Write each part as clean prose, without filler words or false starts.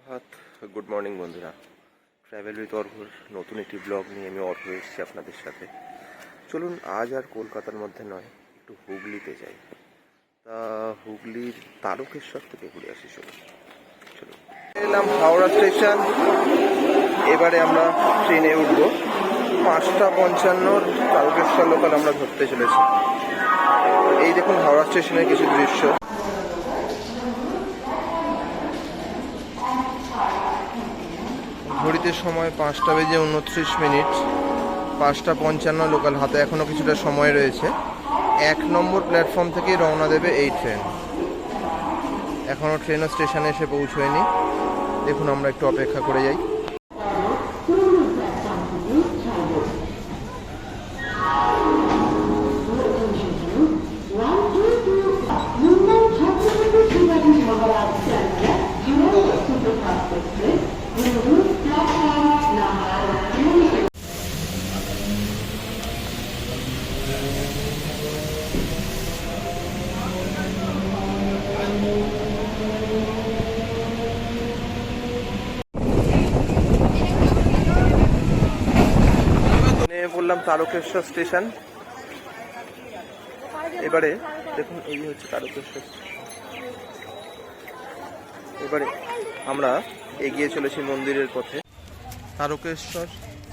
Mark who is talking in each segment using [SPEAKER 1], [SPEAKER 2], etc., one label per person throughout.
[SPEAKER 1] সুপ্রভাত, good morning বন্ধুরা। Travel with অর্ঘর নতুন একটি ব্লগ নিয়ে আমি অর্ঘ এসেছি আপনাদের সাথে। চলুন আজ আর কলকাতার মধ্যে নয়, একটু হুগলিতে যাই। তা হুগলির তারকেশ্বর থেকে ঘুরে আসি। চলুন এলাম হাওড়া স্টেশন। এবারে আমরা ট্রেনে উঠব 5:55 তারকেশ্বর লোকাল আমরা ধরতে চলেছি। এই দেখুন হাওড়া স্টেশনের কিছু দৃশ্য। ঘড়িতে সময় 5:29। 5:55 লোকাল হাতে এখনো কিছুটা সময় রয়েছে। 1 নম্বর প্ল্যাটফর্ম থেকেই রওনা দেবে এই ট্রেন। এখনো ট্রেনও স্টেশনে এসে পৌঁছয়নি। দেখুন আমরা একটু অপেক্ষা করে যাই। বললাম তারকেশ্বর স্টেশন। এবারে দেখুন এই হচ্ছে তারকেশ্বর। এবারে আমরা এগিয়ে চলেছি মন্দিরের পথে। তারকেশ্বর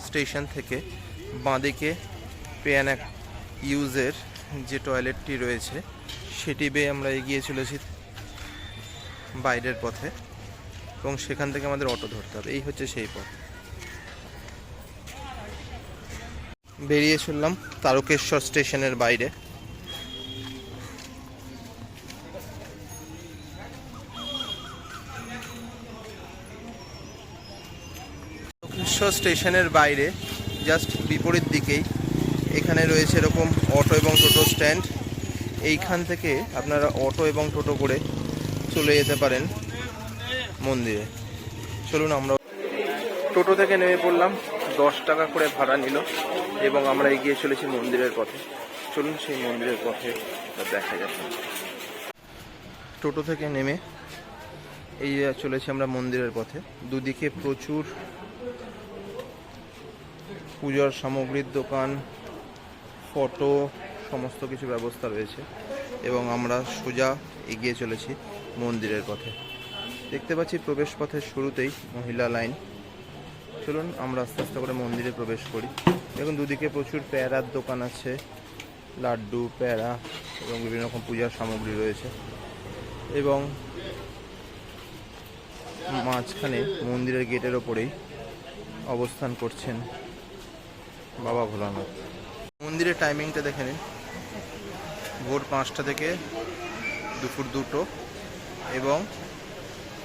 [SPEAKER 1] স্টেশন থেকে বাঁদিকে পেয়ানা ইউজের যে টয়লেটটি রয়েছে সেটি বেয়ে আমরা এগিয়ে চলেছি বাইরের পথে, এবং সেখান থেকে আমাদের অটো ধরতে হবে। এই হচ্ছে সেই পথ। বেরিয়ে চললাম তারকেশ্বর স্টেশনের বাইরে। তারকেশ্বর স্টেশনের বাইরে জাস্ট বিপরীত দিকেই এখানে রয়েছে এরকম অটো এবং টোটো স্ট্যান্ড। এইখান থেকে আপনারা অটো এবং টোটো করে চলে যেতে পারেন মন্দিরে। চলুন আমরা টোটো থেকে নেমে পড়লাম। 10 টাকা করে ভাড়া নিল এবং আমরা এগিয়ে চলেছি মন্দিরের পথে। চলুন সেই মন্দিরের পথে দেখা যাচ্ছে। টোটো থেকে নেমে এই চলেছি আমরা মন্দিরের পথে। দুদিকে প্রচুর পূজার সামগ্রীর দোকান, ফটো, সমস্ত কিছু ব্যবস্থা রয়েছে এবং আমরা সোজা এগিয়ে চলেছি মন্দিরের পথে। দেখতে পাচ্ছি প্রবেশ পথের শুরুতেই মহিলা লাইন। চলুন আমরা আস্তে আস্তে করে মন্দিরে প্রবেশ করি। দেখুন দুদিকে প্রচুর প্যারার দোকান আছে, লাড্ডু, প্যারা এবং বিভিন্ন রকম পূজার সামগ্রী রয়েছে। এবং মাঝখানে মন্দিরের গেটের ওপরেই অবস্থান করছেন বাবা ভোলানাথ। মন্দিরের টাইমিংটা দেখে নিন। ভোর 5টা থেকে দুপুর 2টো, এবং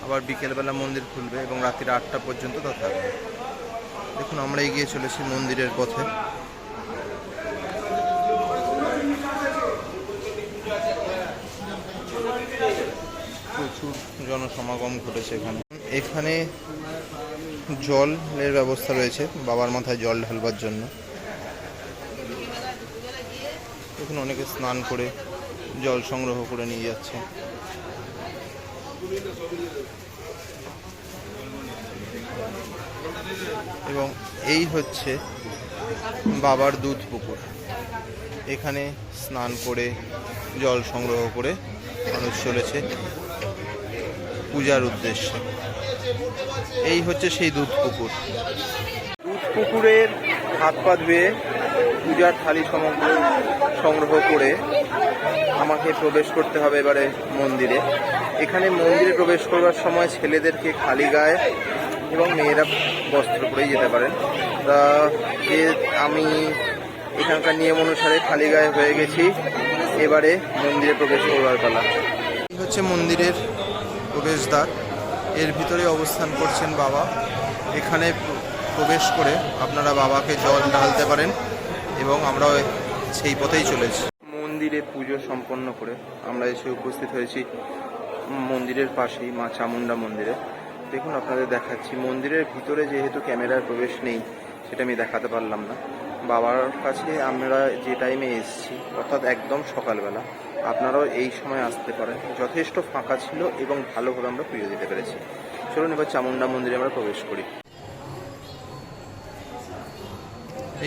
[SPEAKER 1] আবার বিকেলবেলা মন্দির খুলবে এবং রাত্রি 8টা পর্যন্ত তা থাকবে। দেখুন আমরা এগিয়ে চলেছি মন্দিরের পথে। প্রচুর জনসমাগম ঘটেছে এখানে। এখানে জলের ব্যবস্থা রয়েছে বাবার মাথায় জল ঢালবার জন্য। দেখুন অনেকে স্নান করে জল সংগ্রহ করে নিয়ে যাচ্ছে। এবং এই হচ্ছে বাবার দুধ পুকুর। এখানে স্নান করে জল সংগ্রহ করে মানুষ চলেছে পূজার উদ্দেশ্যে। এই হচ্ছে সেই দুধ পুকুর। দুধ পুকুরের হাত পা ধুয়ে পূজার থালি সামগ্রী সংগ্রহ করে আমাকে প্রবেশ করতে হবে এবারে মন্দিরে। এখানে মন্দিরে প্রবেশ করবার সময় ছেলেদেরকে খালি গায়ে এবং মেয়েরা বস্ত্র পরেই যেতে পারেন। তা যে আমি এখানকার নিয়ম অনুসারে খালি গায়ে হয়ে গেছি। এবারে মন্দিরে প্রবেশ করবার পালা। এই হচ্ছে মন্দিরের প্রবেশদ্বার। এর ভিতরে অবস্থান করছেন বাবা। এখানে প্রবেশ করে আপনারা বাবাকে জল ঢালতে পারেন এবং আমরাও সেই পথেই চলেছি। মন্দিরে পুজো সম্পন্ন করে আমরা এসে উপস্থিত হয়েছি মন্দিরের পাশেই মা চামুণ্ডা মন্দিরে। দেখুন আপনাদের দেখাচ্ছি। মন্দিরের ভিতরে যেহেতু ক্যামেরার প্রবেশ নেই সেটা আমি দেখাতে পারলাম না। বাবার কাছে আমরা যে টাইমে এসেছি অর্থাৎ একদম সকালবেলা, আপনারাও এই সময় আসতে পারেন। যথেষ্ট ফাঁকা ছিল এবং ভালোভাবে আমরা পুজো দিতে পেরেছি। চলুন এবার চামুন্ডা মন্দিরে আমরা প্রবেশ করি।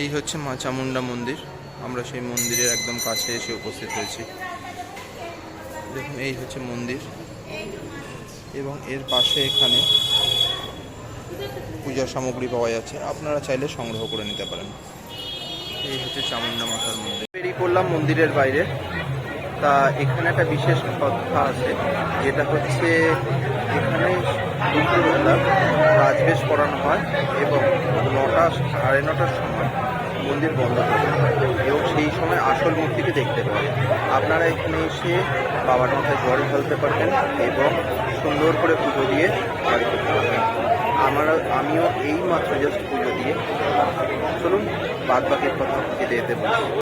[SPEAKER 1] এই হচ্ছে মা চামুন্ডা মন্দির। আমরা সেই মন্দিরের একদম কাছে এসে উপস্থিত হয়েছি। দেখুন এই হচ্ছে মন্দির এবং এর পাশে এখানে পূজার সামগ্রী পাওয়া যাচ্ছে, আপনারা চাইলে সংগ্রহ করে নিতে পারেন। এই হচ্ছে চামুন্ডা মাতার মন্দির। বেরিয়ে পড়লাম মন্দিরের বাইরে। তা এখানে একটা বিশেষ কথা আছে, যেটা হচ্ছে এখানে দুপুরবেলা রাজবেশ পড়ানো হয় এবং 9টা সাড়ে 9টার সময় মন্দির বন্ধ করে দেওয়া হয় এবং সেই সময় আসল মূর্তিকে দেখতে পাবেন। আপনারা এখানে এসে বাবার মাথায় জল ঢালতে পারবেন এবং সুন্দর করে পুজো দিয়ে বাড়ি করতে পারবেন। আমিও এই মাত্র জাস্ট পুজো দিয়ে, চলুন বাদ বাকির কথা যেতে যেতে বলছি।